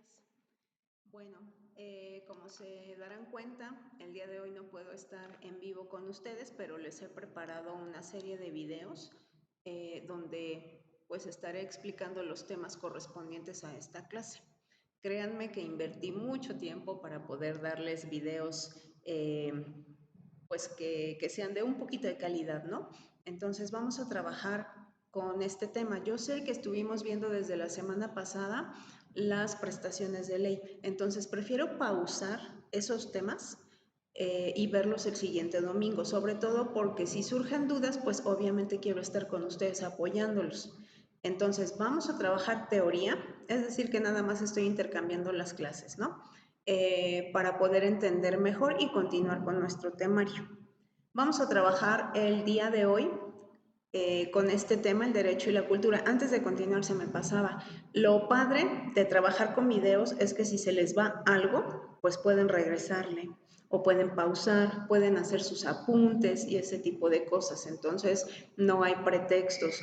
días. Bueno, como se darán cuenta, el día de hoy no puedo estar en vivo con ustedes, pero les he preparado una serie de videos donde pues estaré explicando los temas correspondientes a esta clase. Créanme que invertí mucho tiempo para poder darles videos pues que sean de un poquito de calidad, ¿no? Entonces vamos a trabajar con este tema. Yo sé que estuvimos viendo desde la semana pasada las prestaciones de ley, entonces prefiero pausar esos temas y verlos el siguiente domingo, sobre todo porque si surgen dudas, pues obviamente quiero estar con ustedes apoyándolos. Entonces vamos a trabajar teoría, es decir, que nada más estoy intercambiando las clases, ¿no? Para poder entender mejor y continuar con nuestro temario. Vamos a trabajar el día de hoy con este tema, el derecho y la cultura. Antes de continuar, se me pasaba. Lo padre de trabajar con videos es que si se les va algo, pues pueden regresarle o pueden pausar, pueden hacer sus apuntes y ese tipo de cosas. Entonces, no hay pretextos.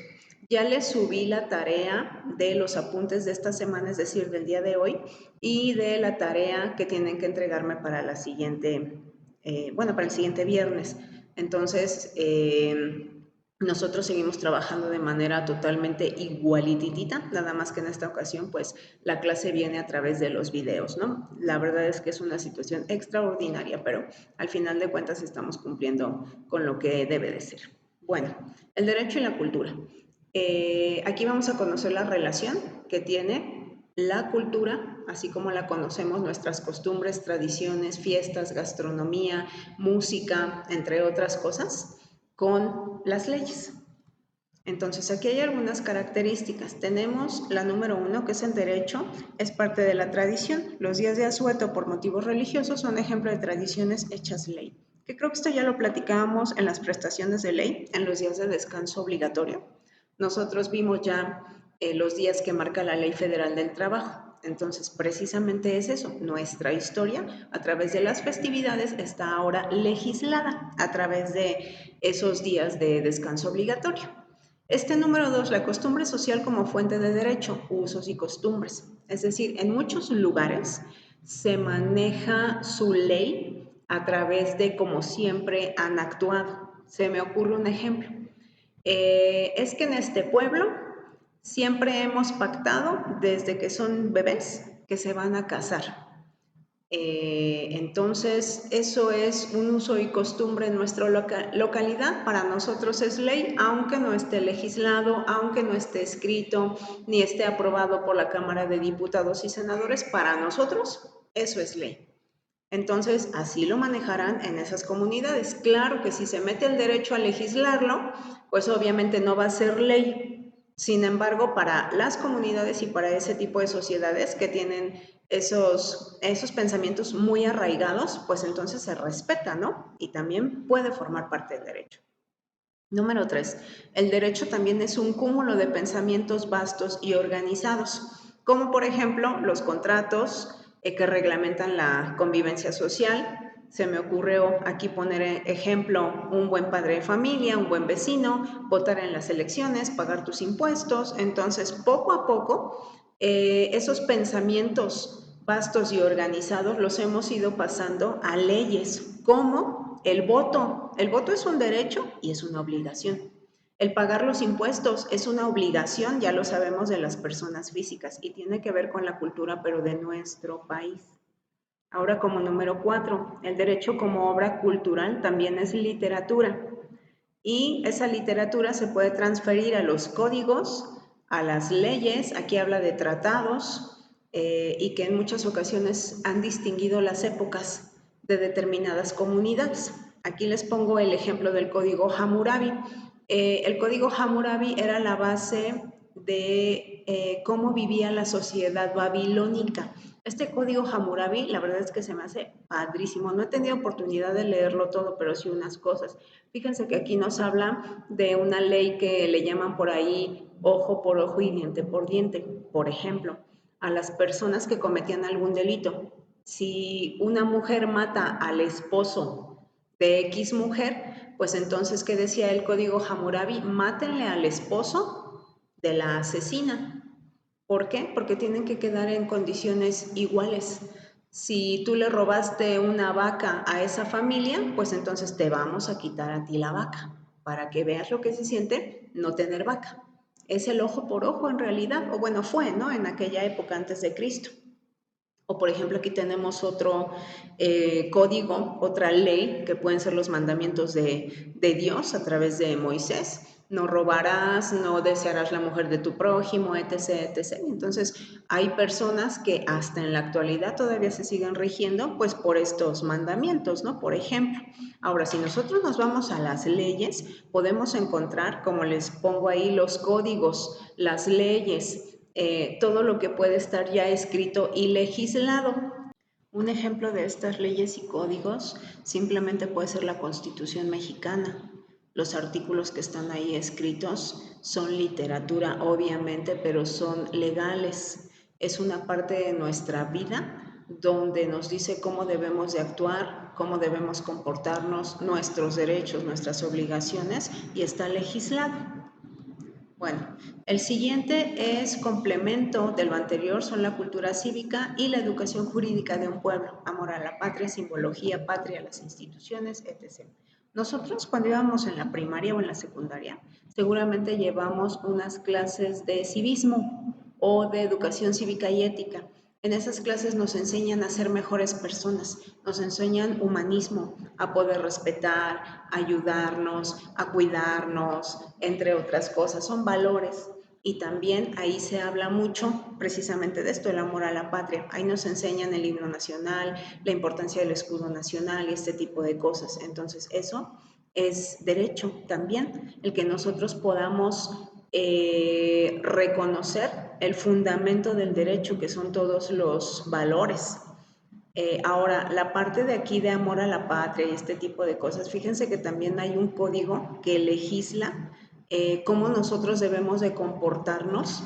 Ya les subí la tarea de los apuntes de esta semana, es decir, del día de hoy, y de la tarea que tienen que entregarme para la siguiente, para el siguiente viernes. Entonces, nosotros seguimos trabajando de manera totalmente igualititita, nada más que en esta ocasión, pues la clase viene a través de los videos, ¿no? La verdad es que es una situación extraordinaria, pero al final de cuentas estamos cumpliendo con lo que debe de ser. Bueno, el derecho y la cultura. Aquí vamos a conocer la relación que tiene la cultura, así como la conocemos, nuestras costumbres, tradiciones, fiestas, gastronomía, música, entre otras cosas, con las leyes. Entonces, aquí hay algunas características. Tenemos la número 1, que es el derecho, es parte de la tradición. Los días de asueto por motivos religiosos son ejemplo de tradiciones hechas ley. Que creo que esto ya lo platicábamos en las prestaciones de ley, en los días de descanso obligatorio. Nosotros vimos ya los días que marca la Ley Federal del Trabajo. Entonces, precisamente es eso, nuestra historia a través de las festividades está ahora legislada a través de esos días de descanso obligatorio. Este número 2, la costumbre social como fuente de derecho, usos y costumbres. Es decir, en muchos lugares se maneja su ley a través de cómo siempre han actuado. Se me ocurre un ejemplo. Es que en este pueblo siempre hemos pactado desde que son bebés que se van a casar. Entonces, eso es un uso y costumbre en nuestra localidad. Para nosotros es ley, aunque no esté legislado, aunque no esté escrito, ni esté aprobado por la Cámara de Diputados y Senadores. Para nosotros, eso es ley. Entonces, así lo manejarán en esas comunidades. Claro que si se mete el derecho a legislarlo, pues obviamente no va a ser ley. Sin embargo, para las comunidades y para ese tipo de sociedades que tienen esos pensamientos muy arraigados, pues entonces se respeta, ¿no? Y también puede formar parte del derecho. Número 3. El derecho también es un cúmulo de pensamientos vastos y organizados, como por ejemplo los contratos que reglamentan la convivencia social. Se me ocurrió aquí poner ejemplo un buen padre de familia, un buen vecino, votar en las elecciones, pagar tus impuestos. Entonces, poco a poco, esos pensamientos vastos y organizados los hemos ido pasando a leyes, como el voto. El voto es un derecho y es una obligación. El pagar los impuestos es una obligación, ya lo sabemos, de las personas físicas y tiene que ver con la cultura, pero de nuestro país. Ahora, como número 4, el derecho como obra cultural también es literatura y esa literatura se puede transferir a los códigos, a las leyes. Aquí habla de tratados y que en muchas ocasiones han distinguido las épocas de determinadas comunidades. Aquí les pongo el ejemplo del código Hammurabi. El código Hammurabi era la base de cómo vivía la sociedad babilónica. Este código Hammurabi, la verdad es que se me hace padrísimo. No he tenido oportunidad de leerlo todo, pero sí unas cosas. Fíjense que aquí nos habla de una ley que le llaman por ahí ojo por ojo y diente por diente. Por ejemplo, a las personas que cometían algún delito. Si una mujer mata al esposo de X mujer, pues entonces, ¿qué decía el código Hammurabi? Mátenle al esposo de la asesina. ¿Por qué? Porque tienen que quedar en condiciones iguales. Si tú le robaste una vaca a esa familia, pues entonces te vamos a quitar a ti la vaca, para que veas lo que se siente no tener vaca. Es el ojo por ojo en realidad, o bueno, fue, ¿no? En aquella época antes de Cristo. O por ejemplo, aquí tenemos otro código, otra ley, que pueden ser los mandamientos de Dios a través de Moisés. No robarás, no desearás la mujer de tu prójimo, etc., etc. Entonces, hay personas que hasta en la actualidad todavía se siguen rigiendo pues por estos mandamientos, ¿no? Por ejemplo, ahora si nosotros nos vamos a las leyes, podemos encontrar, como les pongo ahí, los códigos, las leyes, todo lo que puede estar ya escrito y legislado. Un ejemplo de estas leyes y códigos simplemente puede ser la Constitución mexicana. Los artículos que están ahí escritos son literatura, obviamente, pero son legales. Es una parte de nuestra vida donde nos dice cómo debemos de actuar, cómo debemos comportarnos, nuestros derechos, nuestras obligaciones, y está legislado. Bueno, el siguiente es complemento de lo anterior, son la cultura cívica y la educación jurídica de un pueblo, amor a la patria, simbología patria, las instituciones, etc. Nosotros cuando íbamos en la primaria o en la secundaria, seguramente llevamos unas clases de civismo o de educación cívica y ética. En esas clases nos enseñan a ser mejores personas, nos enseñan humanismo, a poder respetar, ayudarnos, a cuidarnos, entre otras cosas. Son valores. Y también ahí se habla mucho precisamente de esto, el amor a la patria. Ahí nos enseñan el himno nacional, la importancia del escudo nacional y este tipo de cosas. Entonces eso es derecho también, el que nosotros podamos reconocer el fundamento del derecho, que son todos los valores. Ahora, la parte de aquí de amor a la patria y este tipo de cosas, fíjense que también hay un código que legisla cómo nosotros debemos de comportarnos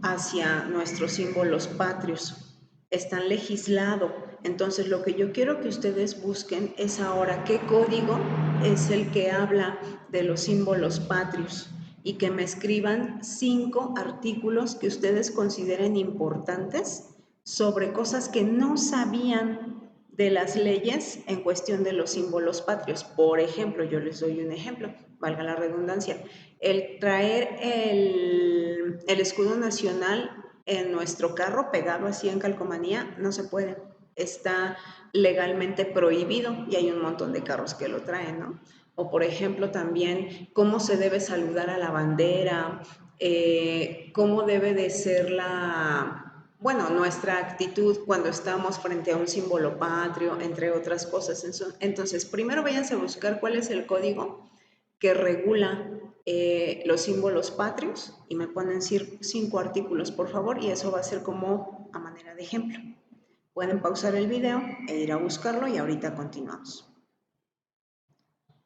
hacia nuestros símbolos patrios. Están legislado. Entonces, lo que yo quiero que ustedes busquen es ahora qué código es el que habla de los símbolos patrios y que me escriban 5 artículos que ustedes consideren importantes sobre cosas que no sabían de las leyes en cuestión de los símbolos patrios. Por ejemplo, yo les doy un ejemplo, valga la redundancia, el traer el escudo nacional en nuestro carro pegado así en calcomanía no se puede, está legalmente prohibido y hay un montón de carros que lo traen, ¿no? O por ejemplo también cómo se debe saludar a la bandera, cómo debe de ser nuestra actitud cuando estamos frente a un símbolo patrio, entre otras cosas. Entonces, primero váyanse a buscar cuál es el código que regula los símbolos patrios y me ponen 5 artículos, por favor, y eso va a ser como a manera de ejemplo. Pueden pausar el video e ir a buscarlo y ahorita continuamos.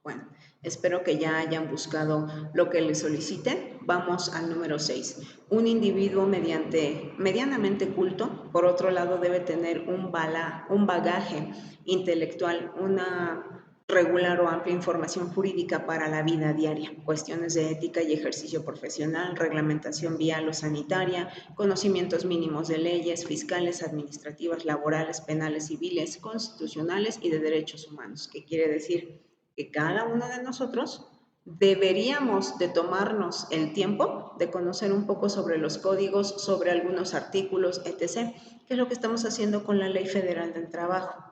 Bueno, espero que ya hayan buscado lo que les solicité. Vamos al número 6. Un individuo medianamente culto, por otro lado, debe tener un bagaje intelectual, una regular o amplia información jurídica para la vida diaria, cuestiones de ética y ejercicio profesional, reglamentación vial o sanitaria, conocimientos mínimos de leyes fiscales, administrativas, laborales, penales, civiles, constitucionales y de derechos humanos. ¿Qué quiere decir? Que cada uno de nosotros deberíamos de tomarnos el tiempo de conocer un poco sobre los códigos, sobre algunos artículos, etc., que es lo que estamos haciendo con la Ley Federal del Trabajo.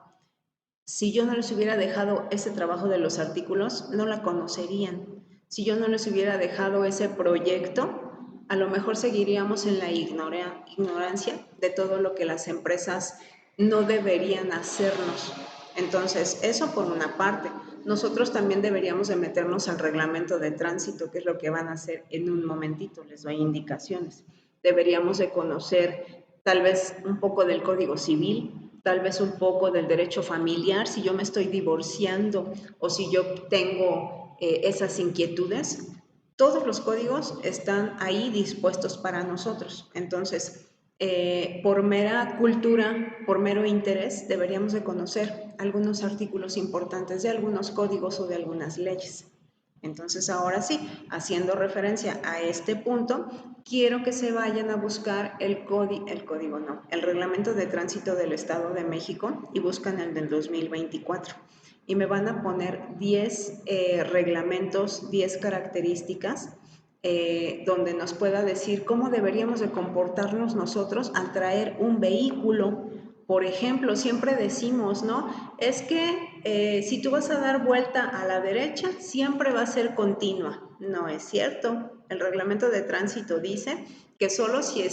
Si yo no les hubiera dejado ese trabajo de los artículos, no la conocerían. Si yo no les hubiera dejado ese proyecto, a lo mejor seguiríamos en la ignorancia de todo lo que las empresas no deberían hacernos. Entonces, eso por una parte. Nosotros también deberíamos de meternos al reglamento de tránsito, que es lo que van a hacer en un momentito, les doy indicaciones. Deberíamos de conocer tal vez un poco del Código Civil, tal vez un poco del derecho familiar, si yo me estoy divorciando o si yo tengo esas inquietudes. Todos los códigos están ahí dispuestos para nosotros. Entonces, por mera cultura, por mero interés, deberíamos de conocer algunos artículos importantes de algunos códigos o de algunas leyes. Entonces, ahora sí, haciendo referencia a este punto, quiero que se vayan a buscar el reglamento de tránsito del Estado de México y buscan el del 2024. Y me van a poner 10 reglamentos, 10 características donde nos pueda decir cómo deberíamos de comportarnos nosotros al traer un vehículo. Por ejemplo, siempre decimos, ¿no? Es que si tú vas a dar vuelta a la derecha, siempre va a ser continua. No es cierto. El reglamento de tránsito dice que solo si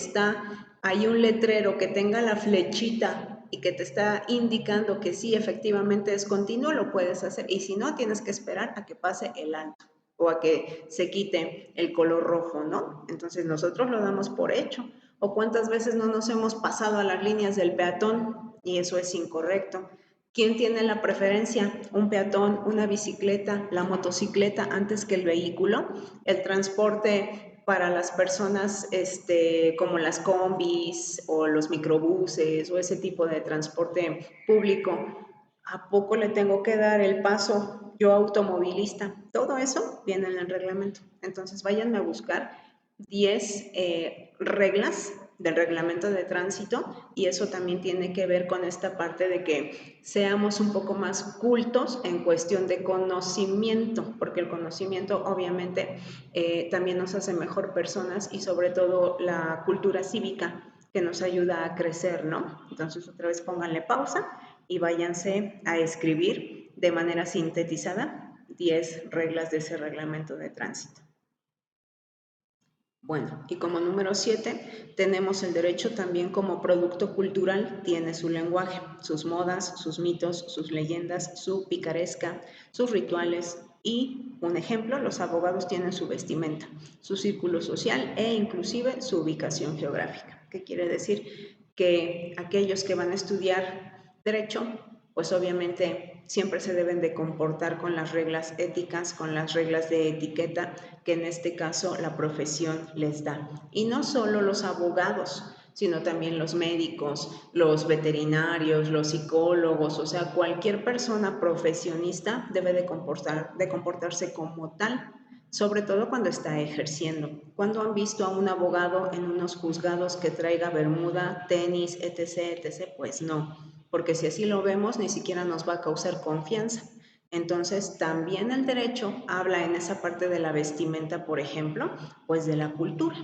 hay un letrero que tenga la flechita y que te está indicando que sí, efectivamente es continuo, lo puedes hacer. Y si no, tienes que esperar a que pase el alto o a que se quite el color rojo, ¿no? Entonces nosotros lo damos por hecho. O cuántas veces no nos hemos pasado a las líneas del peatón y eso es incorrecto. ¿Quién tiene la preferencia? ¿Un peatón, una bicicleta, la motocicleta antes que el vehículo? El transporte para las personas como las combis o los microbuses o ese tipo de transporte público, ¿a poco le tengo que dar el paso yo automovilista? Todo eso viene en el reglamento. Entonces váyanme a buscar 10 reglas del reglamento de tránsito y eso también tiene que ver con esta parte de que seamos un poco más cultos en cuestión de conocimiento, porque el conocimiento obviamente también nos hace mejor personas y sobre todo la cultura cívica que nos ayuda a crecer, ¿no? Entonces otra vez pónganle pausa y váyanse a escribir de manera sintetizada 10 reglas de ese reglamento de tránsito. Bueno, y como número 7, tenemos el derecho también como producto cultural, tiene su lenguaje, sus modas, sus mitos, sus leyendas, su picaresca, sus rituales y, un ejemplo, los abogados tienen su vestimenta, su círculo social e inclusive su ubicación geográfica. ¿Qué quiere decir? Que aquellos que van a estudiar derecho, pues obviamente siempre se deben de comportar con las reglas éticas, con las reglas de etiqueta que en este caso la profesión les da. Y no solo los abogados, sino también los médicos, los veterinarios, los psicólogos, o sea, cualquier persona profesionista debe de comportarse como tal, sobre todo cuando está ejerciendo. ¿Cuándo han visto a un abogado en unos juzgados que traiga bermuda, tenis, etc., etc.? Pues no, porque si así lo vemos, ni siquiera nos va a causar confianza. Entonces, también el derecho habla en esa parte de la vestimenta, por ejemplo, pues de la cultura.